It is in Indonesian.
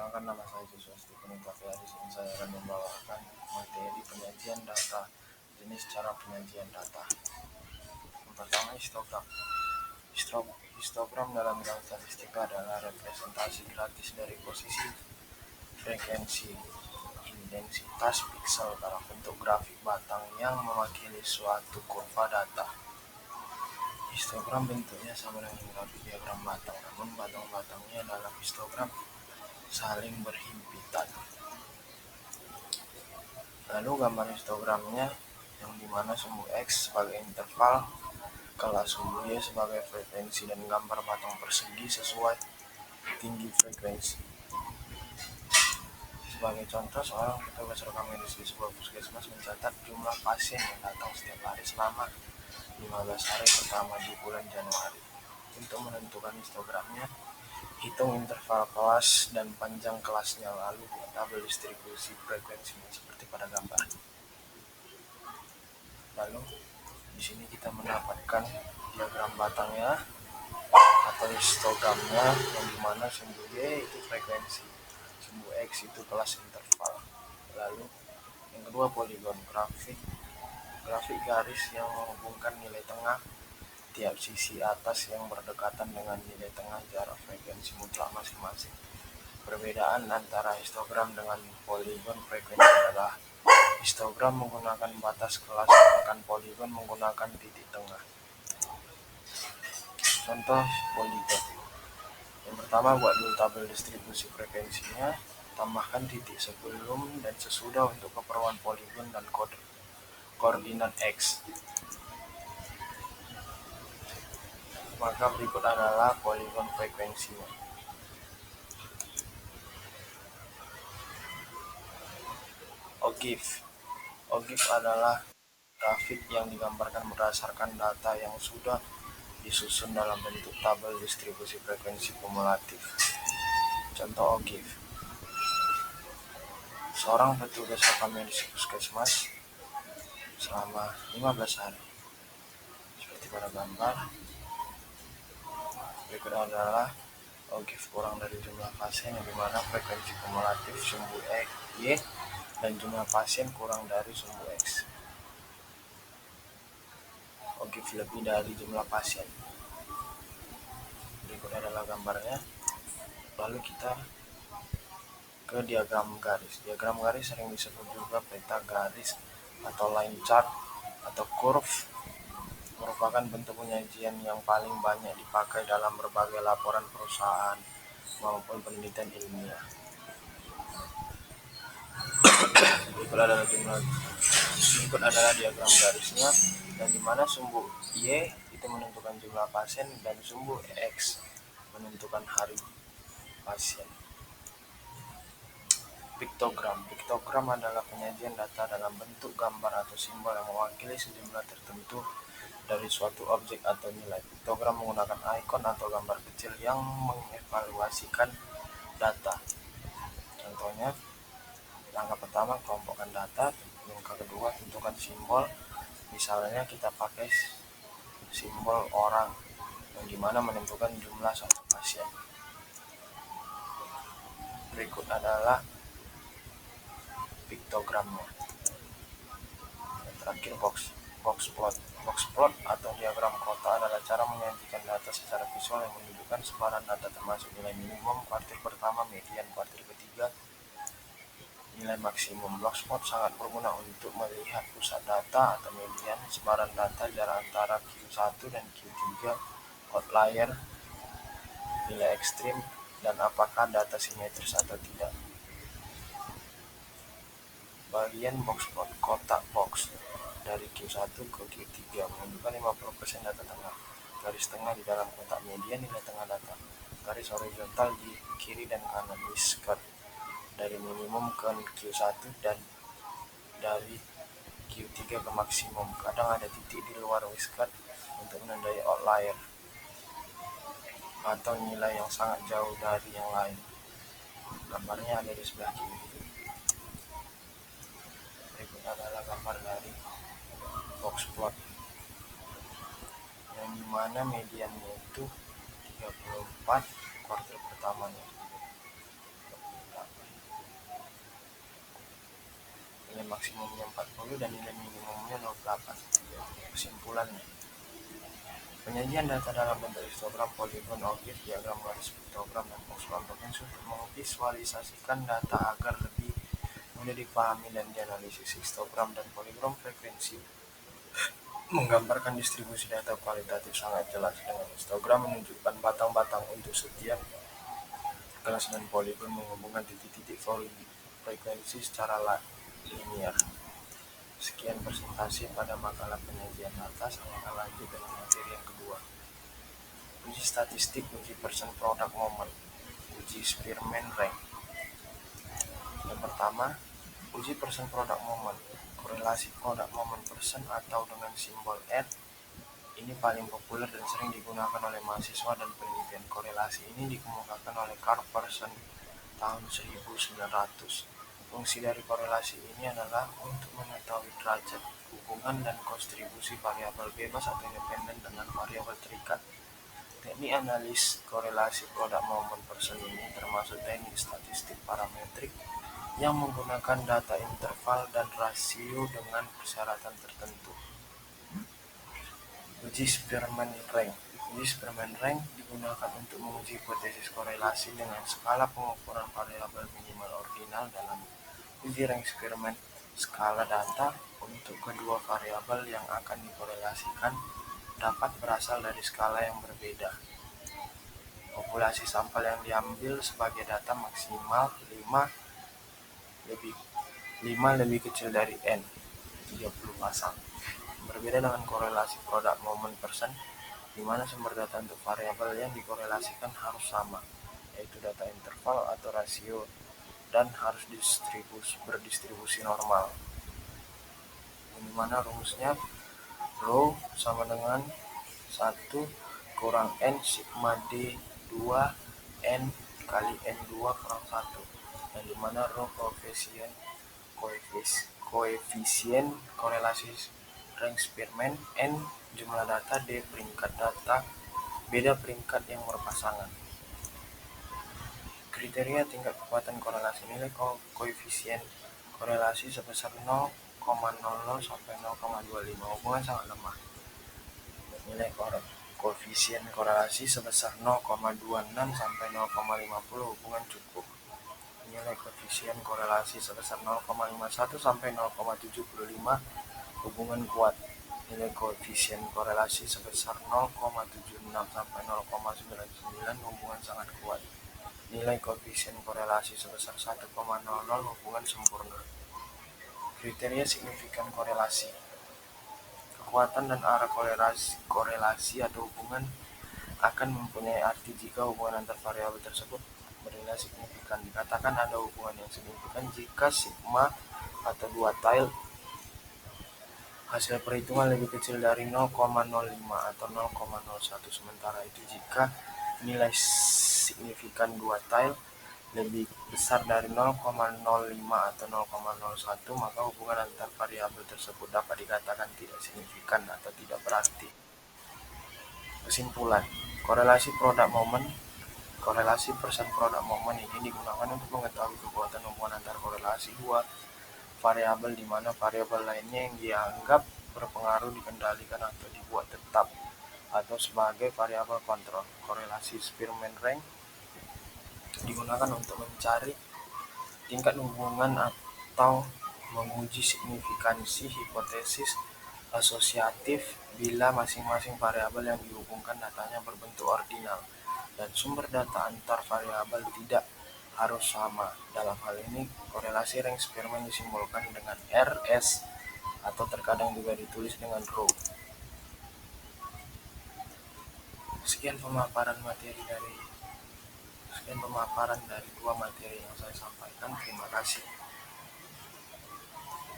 Perkenalkan, nama saya Joshua Stephen Itaviaris. Ini saya akan membawakan materi penyajian data, jenis cara penyajian data. Yang pertama, histogram. Histogram dalam bidang statistika adalah representasi gratis dari posisi, frekuensi, intensitas piksel dalam bentuk grafik batang yang mewakili suatu kurva data. Histogram bentuknya sama dengan grafik diagram batang, namun batang-batangnya dalam histogram saling berhimpitan. Lalu gambar histogramnya yang dimana sumbu X sebagai interval, kelas sumbu Y sebagai frekuensi, dan gambar batang persegi sesuai tinggi frekuensi. Sebagai contoh, seorang petugas rekam medis di sebuah puskesmas mencatat jumlah pasien yang datang setiap hari selama 15 hari pertama di bulan Januari. Untuk menentukan histogramnya, hitung interval kelas dan panjang kelasnya, lalu buat tabel distribusi frekuensinya seperti pada gambar. Lalu di sini kita mendapatkan diagram batangnya atau histogramnya, yang dimana sumbu Y itu frekuensi, sumbu X itu kelas interval. Lalu yang kedua, poligon. Grafik garis yang menghubungkan nilai tengah tiap sisi atas yang berdekatan dengan nilai tengah jarak frekuensi mutlak masing-masing. Perbedaan antara histogram dengan poligon frekuensi adalah histogram menggunakan batas kelas, sedangkan poligon menggunakan titik tengah. Contoh poligon. Yang pertama, buat dulu tabel distribusi frekuensinya, tambahkan titik sebelum dan sesudah untuk keperluan poligon dan koordinat X. Maka berikut adalah poligon frekuensinya. OGIF adalah grafik yang digambarkan berdasarkan data yang sudah disusun dalam bentuk tabel distribusi frekuensi kumulatif. Contoh OGIF. Seorang petugas rekam medis puskesmas selama 15 hari. Seperti pada gambar. Berikut adalah OGIF kurang dari jumlah pasien, yang dimana frekuensi kumulatif sumbu Y dan jumlah pasien kurang dari sumbu X. OGIF lebih dari jumlah pasien. Berikut adalah gambarnya. Lalu kita ke diagram garis. Diagram garis sering disebut juga peta garis atau line chart atau curve, merupakan bentuk penyajian yang paling banyak dipakai dalam berbagai laporan perusahaan maupun penelitian ilmiah. Berikut adalah diagram garisnya, yang dimana sumbu Y itu menentukan jumlah pasien dan sumbu X menentukan hari pasien. Piktogram adalah penyajian data dalam bentuk gambar atau simbol yang mewakili sejumlah tertentu dari suatu objek atau nilai. Piktogram menggunakan ikon atau gambar kecil yang mengevaluasikan data. Contohnya, langkah pertama, kelompokkan data. Langkah kedua, tentukan simbol. Misalnya kita pakai simbol orang, yang dimana menentukan jumlah satu pasien. Berikut adalah piktogramnya. Terakhir, box plot atau diagram kotak adalah cara menyajikan data secara visual yang menunjukkan sebaran data termasuk nilai minimum, kuartil pertama, median, kuartil ketiga, nilai maksimum. Box plot sangat berguna untuk melihat pusat data atau median, sebaran data, jarak antara Q1 dan Q3, outlier, nilai ekstrim, dan apakah data simetris atau tidak. Bagian box plot, kotak box dari Q1 ke Q3 menunjukkan 50% data tengah. Garis tengah di dalam kotak median nilai tengah data. Garis horizontal di kiri dan kanan whisker dari minimum ke Q1 dan dari Q3 ke maksimum. Kadang ada titik di luar whisker untuk menandai outlier atau nilai yang sangat jauh dari yang lain. Gambarnya ada di sebelah kiri. Berikut adalah gambar dari box plot, yang dimana mediannya itu 34, kuartil pertamanya nilai maksimumnya 40 dan nilai minimumnya 08. Kesimpulannya, penyajian data dalam bentuk histogram, poligon, ogive, diagram garis piktogram, dan box convergence untuk memvisualisasikan data agar lebih mudah dipahami dan dianalisis. Histogram dan poligon frekuensi menggambarkan distribusi data kualitatif sangat jelas. Dengan histogram menunjukkan batang-batang untuk setiap kelas dan poligon menghubungkan titik-titik frekuensi secara linear. Sekian presentasi pada makalah penyajian data. Saya akan lanjut dengan materi yang kedua. Uji statistik, uji person product moment, uji Spearman rank. Yang pertama, uji person product moment. Korelasi product moment person atau dengan simbol R ini paling populer dan sering digunakan oleh mahasiswa dan penelitian. Korelasi ini dikemukakan oleh Carl Pearson tahun 1900. Fungsi dari korelasi ini adalah untuk mengetahui derajat hubungan dan kontribusi variabel bebas atau independen dengan variabel terikat. Teknik analis korelasi product moment person ini termasuk teknik statistik parametrik yang menggunakan data interval dan rasio dengan persyaratan tertentu. Uji Spearman rank. Uji Spearman rank digunakan untuk menguji hipotesis korelasi dengan skala pengukuran variabel minimal ordinal dalam uji rank Spearman. Skala data untuk kedua variabel yang akan dikorelasikan dapat berasal dari skala yang berbeda. Populasi sampel yang diambil sebagai data maksimal 5 lebih kecil dari N, 30 pasang. Berbeda dengan korelasi product moment person, di mana sumber data untuk variabel yang dikorelasikan harus sama, yaitu data interval atau rasio, dan harus berdistribusi normal. Di mana rumusnya rho sama dengan 1 kurang N sigma D 2 N kali N2 kurang 1, dan di mana rho koefisien korelasi rank Spearman, N jumlah data, D peringkat data, beda peringkat yang berpasangan. Kriteria tingkat kekuatan korelasi. Nilai koefisien korelasi sebesar 0,00 sampai 0,25, hubungan sangat lemah. Nilai koefisien korelasi sebesar 0,26 sampai 0,50, hubungan cukup. Nilai koefisien korelasi sebesar 0,51 sampai 0,75, hubungan kuat. Nilai koefisien korelasi sebesar 0,76 sampai 0,99, hubungan sangat kuat. Nilai koefisien korelasi sebesar 1,00, hubungan sempurna. Kriteria signifikan korelasi. Kekuatan dan arah korelasi atau hubungan akan mempunyai arti jika hubungan antar variabel tersebut bernilai signifikan. Dikatakan ada hubungan yang signifikan jika sigma atau dua tail hasil perhitungan lebih kecil dari 0,05 atau 0,01, sementara itu jika nilai signifikan dua tail lebih besar dari 0,05 atau 0,01, maka hubungan antar variabel tersebut dapat dikatakan tidak signifikan atau tidak berarti. Kesimpulan, korelasi person product moment ini digunakan untuk mengetahui kekuatan hubungan antar korelasi dua variabel di mana variabel lainnya yang dianggap berpengaruh dikendalikan atau dibuat tetap atau sebagai variabel kontrol. Korelasi Spearman rank digunakan untuk mencari tingkat hubungan atau menguji signifikansi hipotesis asosiatif bila masing-masing variabel yang dihubungkan datanya berbentuk ordinal dan sumber data antar variabel tidak harus sama. Dalam hal ini, korelasi rank Spearman disimbolkan dengan RS atau terkadang juga ditulis dengan rho. Sekian pemaparan dari dua materi yang saya sampaikan. Terima kasih.